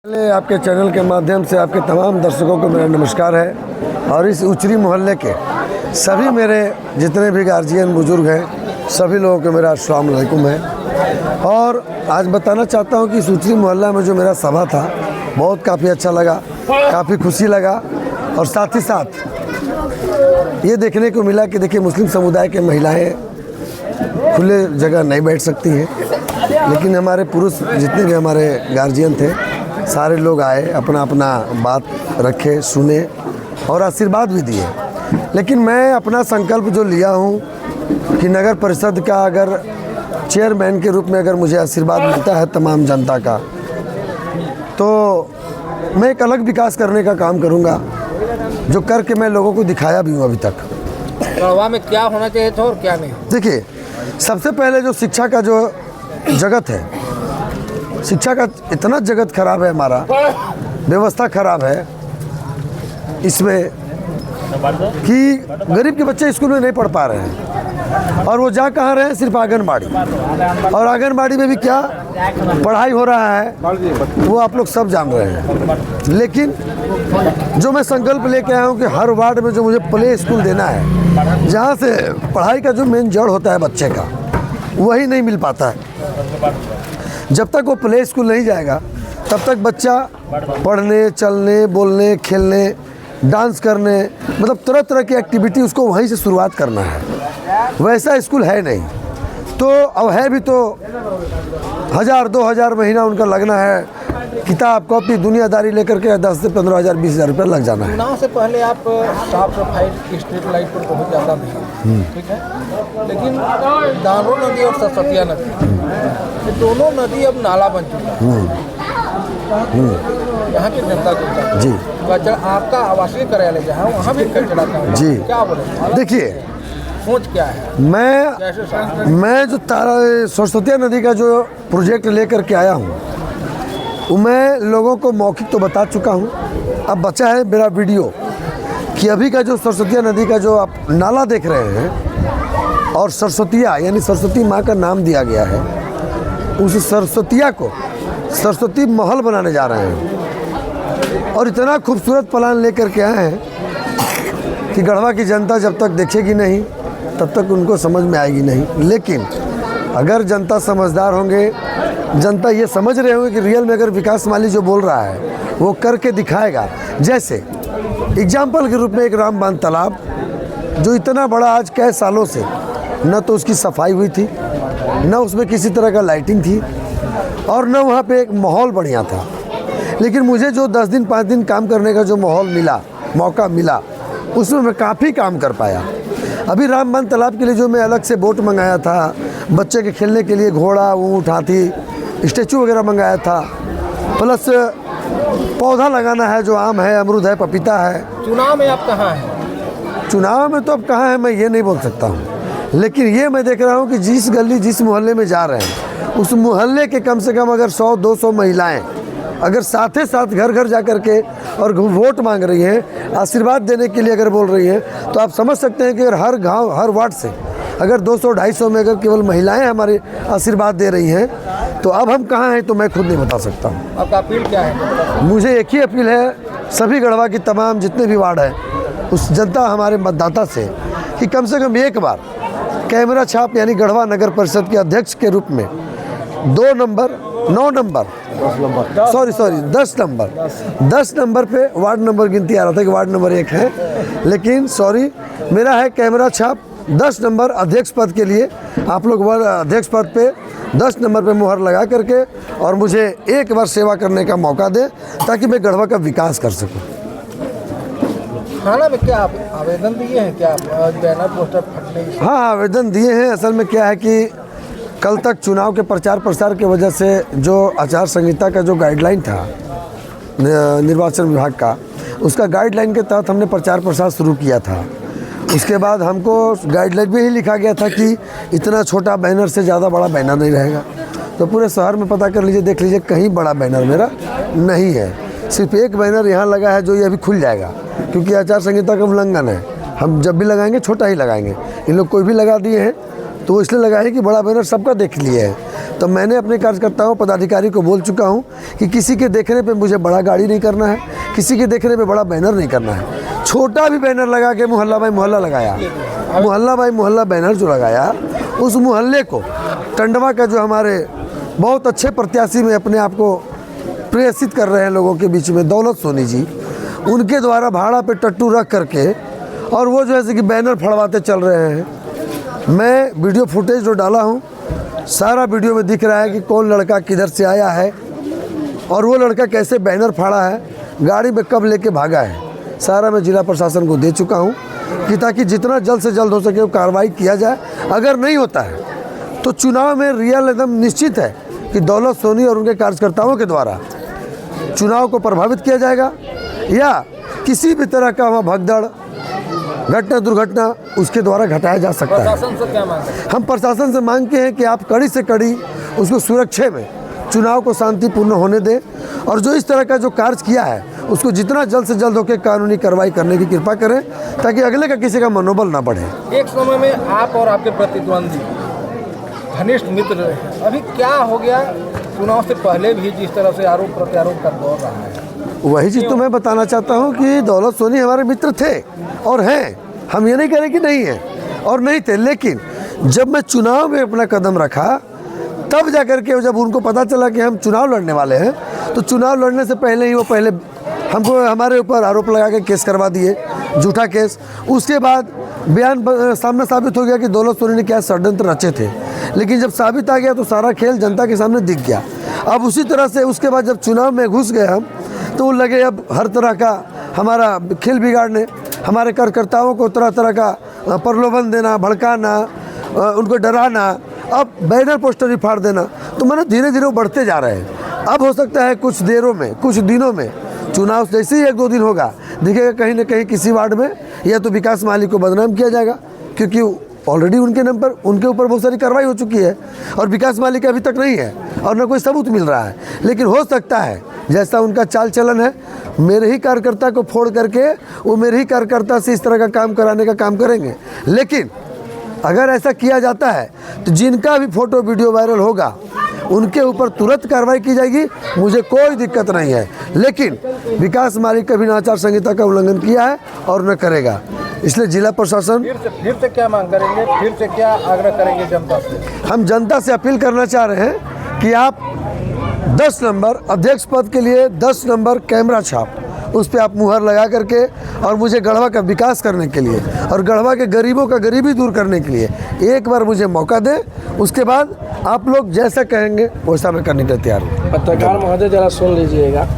पहले आपके चैनल के माध्यम से आपके तमाम दर्शकों को मेरा नमस्कार है और इस उचरी मोहल्ले के सभी मेरे जितने भी गार्जियन बुजुर्ग हैं सभी लोगों को मेरा अस्सलाम वालेकुम है। और आज बताना चाहता हूं कि इस उचरी मोहल्ला में जो मेरा सभा था बहुत काफ़ी अच्छा लगा, काफ़ी खुशी लगा। और साथ ही साथ ये देखने को मिला कि देखिए मुस्लिम समुदाय के महिलाएँ खुले जगह नहीं बैठ सकती हैं, लेकिन हमारे पुरुष जितने भी हमारे गार्जियन थे सारे लोग आए, अपना अपना बात रखे, सुने और आशीर्वाद भी दिए। लेकिन मैं अपना संकल्प जो लिया हूँ कि नगर परिषद का अगर चेयरमैन के रूप में अगर मुझे आशीर्वाद मिलता है तमाम जनता का, तो मैं एक अलग विकास करने का काम करूँगा जो करके मैं लोगों को दिखाया भी हूँ अभी तक। गढ़वा में क्या होना चाहिए था और क्या नहीं? देखिए, सबसे पहले जो शिक्षा का जो जगत है, शिक्षा का इतना जगत खराब है, हमारा व्यवस्था खराब है इसमें कि गरीब के बच्चे स्कूल में नहीं पढ़ पा रहे हैं और वो जा कहाँ रहे हैं, सिर्फ आंगनबाड़ी। और आंगनबाड़ी में भी क्या पढ़ाई हो रहा है वो आप लोग सब जान रहे हैं। लेकिन जो मैं संकल्प लेके आया हूँ कि हर वार्ड में जो मुझे प्ले स्कूल देना है, जहाँ से पढ़ाई का जो मेन जड़ होता है बच्चे का, वही नहीं मिल पाता है। जब तक वो प्ले स्कूल नहीं जाएगा तब तक बच्चा पढ़ने, चलने, बोलने, खेलने, डांस करने, मतलब तरह तरह की एक्टिविटी उसको वहीं से शुरुआत करना है। वैसा स्कूल है नहीं, तो अब है भी तो 1000-2000 महीना उनका लगना है, किताब कॉपी दुनियादारी लेकर के 10 से 15,000 20,000 रुपये लग जाना है। चुनाव से पहले आप साफ सफाई स्ट्रीट लाइट पर बहुत ज़्यादा नहीं, ठीक है, लेकिन दानो नदी और सरस्वतिया नदी, ये दोनों नदी अब नाला बन चुका है। यहाँ की जनता को जी कचरा, आपका आवासीय कार्यालय जहाँ वहाँ भी कचरा का जी क्या बोले, देखिए सोच क्या है? मैं जो सरस्वती नदी का जो प्रोजेक्ट लेकर के आया हूँ वो मैं लोगों को मौखिक तो बता चुका हूँ। अब बचा है मेरा वीडियो कि अभी का जो सरस्वती नदी का जो आप नाला देख रहे हैं और सरस्वतिया यानी सरस्वती माँ का नाम दिया गया है, उस सरस्वतिया को सरस्वती महल बनाने जा रहे हैं। और इतना खूबसूरत प्लान लेकर के आए हैं कि गढ़वा की जनता जब तक देखेगी नहीं तब तक उनको समझ में आएगी नहीं। लेकिन अगर जनता समझदार होंगे, जनता ये समझ रहे होंगे कि रियल में अगर विकास माली जो बोल रहा है वो करके दिखाएगा। जैसे एग्जाम्पल के रूप में एक रामबांध तालाब जो इतना बड़ा आज कई सालों से न तो उसकी सफाई हुई थी, न उसमें किसी तरह का लाइटिंग थी और न वहाँ पे एक माहौल बढ़िया था। लेकिन मुझे जो 10 दिन 5 दिन काम करने का जो माहौल मिला, मौका मिला, उसमें मैं काफ़ी काम कर पाया। अभी रामबांध तालाब के लिए जो मैं अलग से बोट मंगाया था, बच्चे के खेलने के लिए घोड़ा, ऊँट, हाथी, स्टैचू वगैरह मंगाया था, प्लस पौधा लगाना है जो आम है, अमरूद है, पपीता है। चुनाव में आप कहाँ हैं? चुनाव में तो अब कहाँ है मैं ये नहीं बोल सकता हूँ, लेकिन ये मैं देख रहा हूँ कि जिस गली जिस मोहल्ले में जा रहे हैं उस मोहल्ले के कम से कम अगर 100-200 महिलाएं अगर साथ ही साथ घर घर जा कर के और वोट मांग रही हैं, आशीर्वाद देने के लिए अगर बोल रही हैं, तो आप समझ सकते हैं कि अगर हर गांव हर वार्ड से अगर 200-250 में अगर केवल महिलाएं हमारे आशीर्वाद दे रही हैं, तो अब हम कहाँ हैं तो मैं खुद नहीं बता सकता हूँ। आपका अपील क्या है? मुझे एक ही अपील है सभी गढ़वा की तमाम जितने भी वार्ड हैं उस जनता हमारे मतदाता से कि कम से कम एक बार कैमरा छाप यानी गढ़वा नगर परिषद के अध्यक्ष के रूप में 10 नंबर पे वार्ड नंबर गिनती आ रहा था कि वार्ड नंबर 1 है, लेकिन सॉरी मेरा है कैमरा छाप 10 नंबर अध्यक्ष पद के लिए। आप लोग अध्यक्ष पद पे 10 नंबर पे मुहर लगा करके और मुझे एक बार सेवा करने का मौका दें ताकि मैं गढ़वा का विकास कर सकूं। थाना में क्या आवेदन दिए हैं? क्या बैनर पोस्टर फटने? हाँ, आवेदन दिए हैं। असल में क्या है कि कल तक चुनाव के प्रचार प्रसार की वजह से जो आचार संहिता का जो गाइडलाइन था निर्वाचन विभाग का, उसका गाइडलाइन के तहत हमने प्रचार प्रसार शुरू किया था। उसके बाद हमको गाइडलाइन में ही लिखा गया था कि इतना छोटा बैनर से ज़्यादा बड़ा बैनर नहीं रहेगा। तो पूरे शहर में पता कर लीजिए, देख लीजिए, कहीं बड़ा बैनर मेरा नहीं है। सिर्फ एक बैनर यहाँ लगा है जो ये अभी खुल जाएगा क्योंकि आचार संहिता का उल्लंघन है। हम जब भी लगाएंगे छोटा ही लगाएंगे। इन लोग कोई भी लगा दिए हैं तो इसलिए लगाए कि बड़ा बैनर सबका देख लिए है। तो मैंने अपने कार्यकर्ताओं पदाधिकारी को बोल चुका हूँ कि किसी के देखने पे मुझे बड़ा गाड़ी नहीं करना है, किसी के देखने पे बड़ा बैनर नहीं करना है। छोटा भी बैनर लगा के मोहल्ला भाई मोहल्ला लगाया, मोहल्ला भाई मोहल्ला बैनर जो लगाया, उस मोहल्ले को टंडवा का जो हमारे बहुत अच्छे प्रत्याशी में अपने आप को प्रेषित कर रहे हैं लोगों के बीच में, दौलत सोनी जी, उनके द्वारा भाड़ा पे टट्टू रख करके और वो जो है कि बैनर फड़वाते चल रहे हैं। मैं वीडियो फुटेज जो डाला हूँ, सारा वीडियो में दिख रहा है कि कौन लड़का किधर से आया है और वो लड़का कैसे बैनर फाड़ा है, गाड़ी में कब लेके भागा है। सारा मैं जिला प्रशासन को दे चुका हूँ कि ताकि जितना जल्द से जल्द हो सके वो कार्रवाई किया जाए। अगर नहीं होता है तो चुनाव में रियल एकदम निश्चित है कि दौलत सोनी और उनके कार्यकर्ताओं के द्वारा चुनाव को प्रभावित किया जाएगा या किसी भी तरह का वहाँ भगदड़ घटना दुर्घटना उसके द्वारा घटाया जा सकता है। प्रशासन से क्या मांग है? हम प्रशासन से मांगते हैं कि आप कड़ी से कड़ी उसको सुरक्षा में चुनाव को शांतिपूर्ण होने दें और जो इस तरह का जो कार्य किया है उसको जितना जल्द से जल्द होकर कानूनी कार्रवाई करने की कृपा करें ताकि अगले का किसी का मनोबल ना बढ़े। एक समय में आप और आपके प्रतिद्वंदी घनिष्ठ मित्र रहे, अभी क्या हो गया? चुनाव से पहले भी जिस तरह से आरोप प्रत्यारोप का दौर रहा है, वही चीज़ तो मैं बताना चाहता हूँ कि दौलत सोनी हमारे मित्र थे और हैं, हम ये नहीं कह रहे कि नहीं है और नहीं थे, लेकिन जब मैं चुनाव में अपना कदम रखा तब जा कर के जब उनको पता चला कि हम चुनाव लड़ने वाले हैं तो चुनाव लड़ने से पहले ही वो पहले हमको हमारे ऊपर आरोप लगा के केस करवा दिए, झूठा केस। उसके बाद बयान सामने साबित हो गया कि दौलत सोनी ने क्या षड्यंत्र रचे थे, लेकिन जब साबित आ गया तो सारा खेल जनता के सामने दिख गया। अब उसी तरह से उसके बाद जब चुनाव में घुस गए हम तो वो लगे अब हर तरह का हमारा खेल बिगाड़ने, हमारे कार्यकर्ताओं को तरह तरह का प्रलोभन देना, भड़काना, उनको डराना, अब बैनर पोस्टर ही फाड़ देना। तो मैंने धीरे धीरे वो बढ़ते जा रहे हैं। अब हो सकता है कुछ देरों में, कुछ दिनों में चुनाव जैसे ही 1-2 दिन होगा दिखेगा कहीं ना कहीं किसी वार्ड में या तो विकास माली को बदनाम किया जाएगा, क्योंकि ऑलरेडी उनके नाम पर उनके ऊपर बहुत सारी कार्रवाई हो चुकी है और विकास माली का अभी तक नहीं है और न कोई सबूत मिल रहा है। लेकिन हो सकता है जैसा उनका चाल चलन है, मेरे ही कार्यकर्ता को फोड़ करके वो मेरे ही कार्यकर्ता से इस तरह का काम कराने का काम करेंगे। लेकिन अगर ऐसा किया जाता है तो जिनका भी फोटो वीडियो वायरल होगा उनके ऊपर तुरंत कार्रवाई की जाएगी, मुझे कोई दिक्कत नहीं है। लेकिन विकास मालिक कभी न आचार संहिता का उल्लंघन किया है और न करेगा, इसलिए जिला प्रशासन फिर से क्या मांग करेंगे, फिर से क्या आग्रह करेंगे जनता से? हम जनता से अपील करना चाह रहे हैं कि आप 10 नंबर अध्यक्ष पद के लिए 10 नंबर कैमरा छाप उस पर आप मुहर लगा करके और मुझे गढ़वा का विकास करने के लिए और गढ़वा के गरीबों का गरीबी दूर करने के लिए एक बार मुझे मौका दें। उसके बाद आप लोग जैसा कहेंगे वैसा मैं करने के लिए तैयार हूँ। पत्रकार महोदय जरा सुन लीजिएगा।